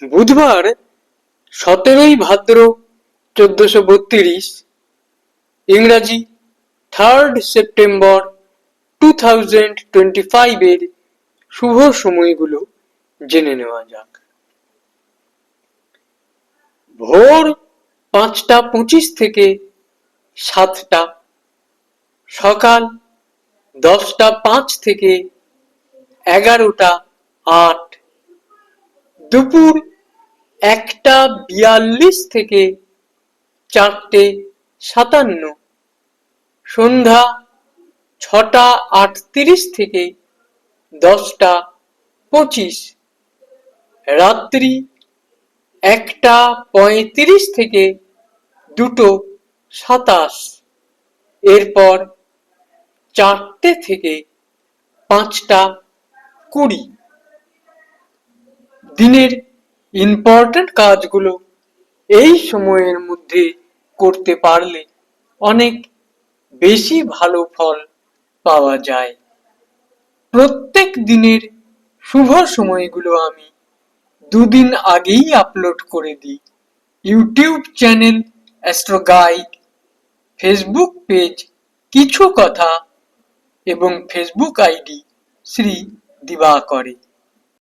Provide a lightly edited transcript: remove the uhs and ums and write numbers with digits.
বুধবার 17ই ভাদ্র 1432, ইংরাজি 3rd September 2025 এর শুভ সময়গুলো জেনে নেওয়া যাক। ভোর 5টা 25 থেকে 7টা, সকাল 10টা 5 থেকে 11টা 8, দুপুর 1টা 42 থেকে 4টে 57, সন্ধ্যা 6টা 38 থেকে 10টা 25, রাত্রি 1টা 35 থেকে 2টো 27, এরপর 4টে থেকে 5টা 20। দিনের ইম্পর্টেন্ট কাজগুলো এই সময়ের মধ্যে করতে পারলে অনেক বেশি ভালো ফল পাওয়া যায়। প্রত্যেক দিনের শুভ সময়গুলো আমি দুদিন আগেই আপলোড করে দিই YouTube channel astro guide, Facebook page কিছু কথা এবং ফেসবুক আইডি শ্রী দিবাকরে।